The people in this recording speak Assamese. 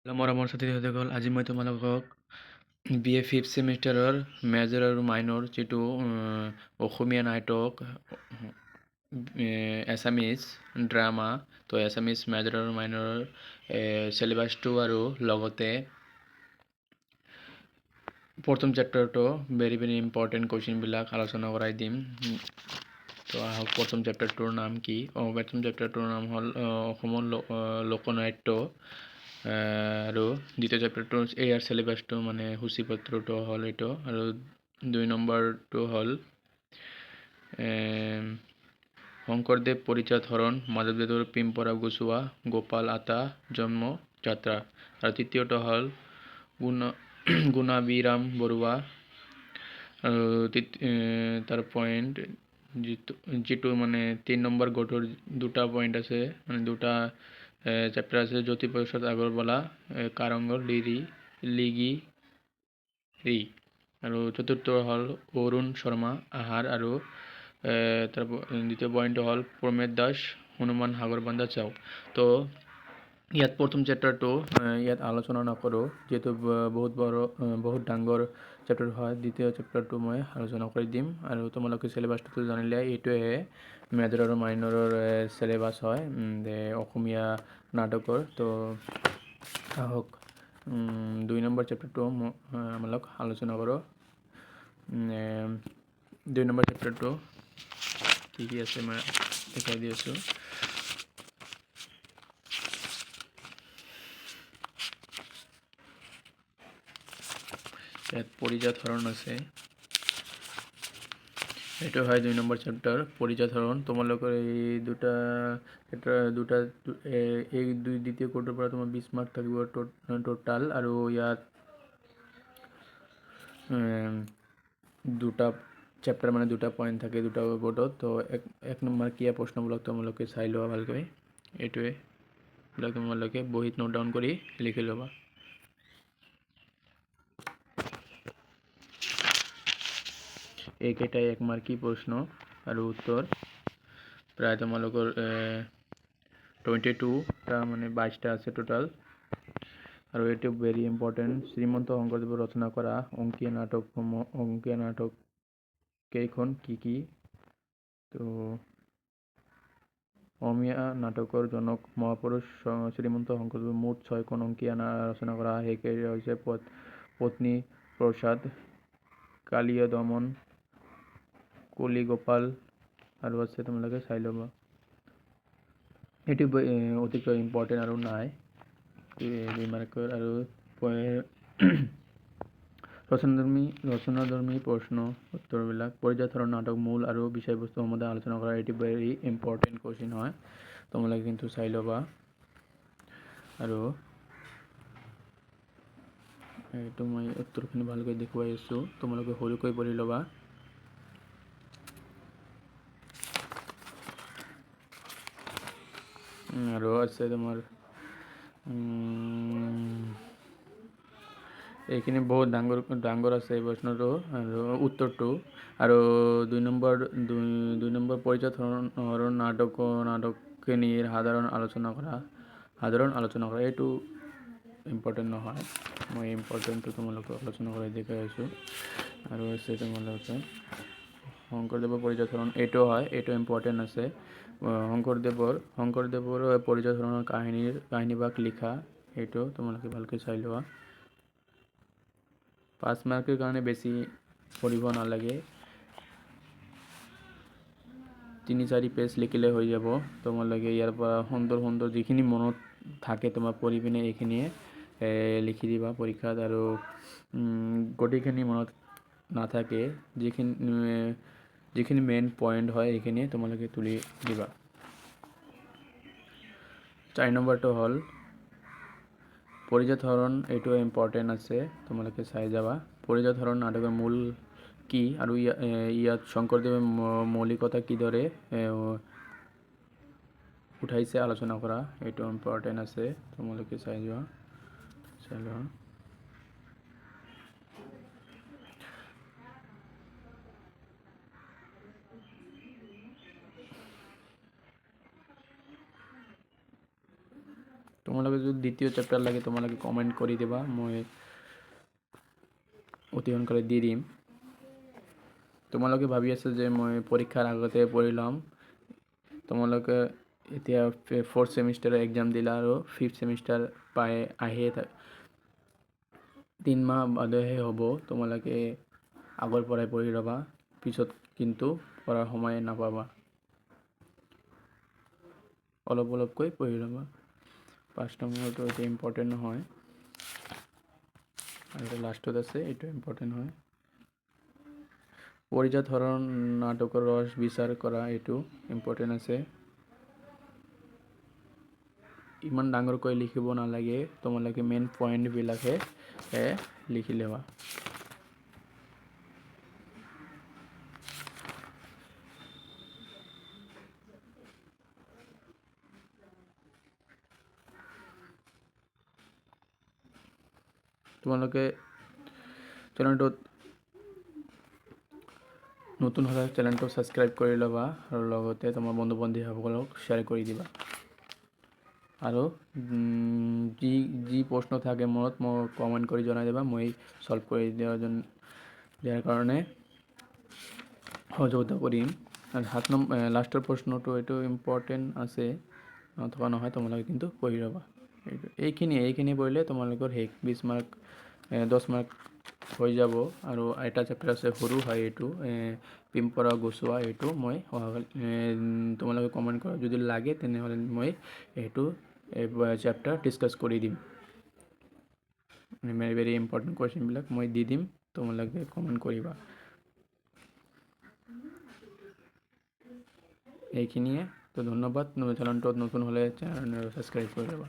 মৰমৰ ছাত্ৰীসকল, আজি মই তোমালোকক BA 5th ছেমিষ্টাৰৰ মেজৰ আৰু মাইনৰ যিটো অসমীয়া নাটক, এছামিজ ড্ৰামা, তো এছামিজ মেজৰ আৰু মাইনৰ চিলেবাছটো আৰু লগতে প্ৰথম চেপ্টাৰটো ভেৰি ইম্পৰ্টেণ্ট কুৱেশ্যনবিলাক আলোচনা কৰাই দিম। তো আহক, প্ৰথম চেপ্টাৰটোৰ নাম কি? প্ৰথম চেপ্টাৰটোৰ নাম হ'ল অসমৰ লোকনাট্য। আৰু দ্বিতীয় চেপ্টাৰটো ইয়াৰ চিলেবাছটো মানে সূচীপত্ৰটো হ'ল এইটো। আৰু 2 নম্বৰটো হ'ল শংকৰদেৱ পৰিচয় ধৰণ, মাধৱদেৱৰ পিম্পৰা গুচোৱা, গোপাল আতা জন্ম যাত্ৰা। আৰু তৃতীয়টো হ'ল গুণাবিৰাম বৰুৱা। আৰু তাৰ পইণ্ট যিটো মানে 3 নম্বৰ গোটৰ দুটা পইণ্ট আছে, মানে দুটা চেপ্টাৰ আছে। জ্যোতিপ্ৰসাদ আগৰৱালা, কাৰংগৰ লিগি ৰি। আৰু চতুৰ্থ হ'ল অৰুণ শৰ্মা আহাৰ। আৰু তাৰ দ্বিতীয় পইণ্টটো হ'ল প্ৰমেশ দাস, হনুমান সাগৰ বান্ধা চাও। তো ইয়াত প্ৰথম চেপ্টাৰটো ইয়াত আলোচনা নকৰোঁ, যিহেতু বহুত ডাঙৰ চেপ্টাৰ হয়। দ্বিতীয় চেপ্টাৰটো মই আলোচনা কৰি দিম। আৰু তোমালোকে চিলেবাছটো জানিলে, এইটোৱে মেজৰ আৰু মাইনৰৰ চিলেবাছ হয় অসমীয়া নাটকৰ। তো আহক 2 নম্বৰ চেপ্টাৰটো আমালোক আলোচনা কৰোঁ। 2 নম্বৰ চেপ্টাৰটো কি কি আছে মই দেখাই দি আছোঁ। ইয়াত পৰিচয় ধৰণ আছে, এইটো হয় 2 নম্বৰ চেপ্টাৰ পৰিচয় ধৰণ। তোমালোকৰ এই দুটা এই দ্বিতীয় কোৰ্টৰ পৰা তোমাৰ 20 মাৰ্ক থাকিব টোটাল। আৰু ইয়াত দুটা চেপ্টাৰ মানে দুটা পইণ্ট থাকে দুটা বোৰ্ডত। তো এক নম্বৰকীয়া প্ৰশ্নবিলাক তোমালোকে চাই লোৱা ভালকৈ। এইটোৱে তোমালোকে বহীত নোট ডাউন কৰি লিখি ল'বা। এইকেইটাই 1 মাৰ্কী প্ৰশ্ন আৰু উত্তৰ প্ৰায় তোমালোকৰ 22টা মানে 22টা আছে টোটাল। আৰু এইটো ভেৰি ইম্পৰ্টেণ্ট। শ্ৰীমন্ত শংকৰদেৱৰ ৰচনা কৰা অংকীয়া নাটক কেইখন কি কি? তো অসমীয়া নাটকৰ জনক মহাপুৰুষ শ্ৰীমন্ত শংকৰদেৱে মুঠ 6খন অংকীয়া ৰচনা কৰা। সেইকেইটা হৈছে পত্নী প্ৰসাদ, কালিয় দমন, কলি গোপাল আৰু আছে, তোমালোকে চাই ল'বা। এইটো অতিকৈ ইম্পৰ্টেণ্ট আৰু নাই 2 মাৰ্কৰ। আৰু ৰচনাধৰ্মী প্ৰশ্ন উত্তৰবিলাক। পৰিচয় ধৰণ নাটক মূল আৰু বিষয়বস্তু সম্বন্ধে আলোচনা কৰা। এইটো ভেৰি ইম্পৰ্টেণ্ট কুৱেশ্যন হয়, তোমালোকে কিন্তু চাই ল'বা। আৰু এইটো মই উত্তৰখিনি ভালকৈ দেখুৱাই আছোঁ, তোমালোকে সৰুকৈ পঢ়ি ল'বা। আৰু আছে তোমাৰ এইখিনি বহুত ডাঙৰ আছে এই প্ৰশ্নটো আৰু উত্তৰটো। আৰু 2 নম্বৰ পৰিচয় ধৰণ নাটকখিনিৰ সাধাৰণ আলোচনা কৰা। এইটো ইম্পৰ্টেণ্ট নহয়, মই ইম্পৰ্টেণ্টটো তোমালোকক আলোচনা কৰি দেখাই আছোঁ। আৰু আছে তোমালোকে শংকৰদেৱৰ পৰিচয় ধৰণ, এইটো হয়, এইটো ইম্পৰ্টেণ্ট আছে। শংকৰদেৱৰ পৰিচয় ধৰণৰ কাহিনীভাগ লিখা। এইটো তোমালোকে ভালকৈ চাই লোৱা। 5 মাৰ্কৰ কাৰণে বেছি পঢ়িব নালাগে, 3-4 পেজ লিখিলে হৈ যাব। তোমালোকে ইয়াৰ পৰা সুন্দৰ যিখিনি মনত থাকে তোমাৰ পঢ়ি পিনে এইখিনিয়ে লিখি দিবা পৰীক্ষাত। আৰু গোটেইখিনি মনত নাথাকে, যিখিনি মেইন পইণ্ট হয় এইখিনি তোমালোকে তুলি দিবা। 4 নম্বৰটো হ'ল পৰিচয় ধৰণ। এইটো ইম্পৰ্টেণ্ট আছে, তোমালোকে চাই যাবা। পৰিচয় ধৰণ নাটকৰ মূল কি আৰু ইয়াত শংকৰদেৱে মৌলিকতা কিদৰে উঠাইছে আলোচনা কৰা। এইটো ইম্পৰ্টেণ্ট আছে, তোমালোকে চাই লোৱা। তোমালোকে যদি দ্বিতীয় চেপ্টাৰ লাগে তোমালোকে কমেণ্ট কৰি দিবা, মই অতি সোনকালে দি দিম। তোমালোকে ভাবি আছে যে মই পৰীক্ষাৰ আগতে পঢ়ি ল'ম, তোমালোকে এতিয়া 4th চেমিষ্টাৰৰ এক্সাম দিলা আৰু 5th চেমিষ্টাৰ পাই আহিয়ে 3 মাহ বাদেহে হ'ব, তোমালোকে আগৰ পৰাই পঢ়ি ল'বা, পিছত কিন্তু পঢ়াৰ সময় নাপাবা, অলপকৈ পঢ়ি ল'বা। 5 নম্বৰটো এইটো ইম্পৰ্টেণ্ট নহয়, আৰু এটা লাষ্টত আছে, এইটো ইম্পৰ্টেণ্ট হয়। পৰিজাত হৰণ নাটকৰ ৰস বিচাৰ কৰা, এইটো ইম্পৰ্টেণ্ট আছে। ইমান ডাঙৰকৈ লিখিব নালাগে, তোমালোকে মেইন পইণ্টবিলাকে লিখি ল'বা। তোমালোকে চেনেলটোত নতুন হ'লে চেনেলটো ছাবস্ক্ৰাইব কৰি ল'বা, আৰু লগতে তোমাৰ বন্ধু বান্ধৱীসকলক শ্বেয়াৰ কৰি দিবা। আৰু যি প্ৰশ্ন থাকে মনত মোক কমেণ্ট কৰি জনাই দিবা, মই সলভ কৰি দিয়াৰ কাৰণে সহযোগিতা কৰিম। আৰু 7 নম্বৰ লাষ্টৰ প্ৰশ্নটো এইটো ইম্পৰ্টেণ্ট আছে, নথকা নহয়, তোমালোকে কিন্তু পঢ়ি ল'বা। এইখিনি পঢ়িলে তোমালোকৰ 20 মাৰ্ক 10 মাৰ্ক হৈ যাব। আৰু এটা চেপ্টাৰ আছে সৰু হয়, এইটো পিম্পৰা গুচোৱা, এইটো মই তোমালোকে কমেণ্ট কৰা, যদি লাগে তেনেহ'লে মই এইটো চেপ্টাৰ ডিছকাছ কৰি দিম। ভেৰি ইম্পৰ্টেণ্ট কুৱেশ্যনবিলাক মই দি দিম, তোমালোকে কমেণ্ট কৰিবা। এইখিনিয়ে তো, ধন্যবাদ। চেনেলটোত নতুন হ'লে চেনেলটো ছাবস্ক্ৰাইব কৰি ল'বা।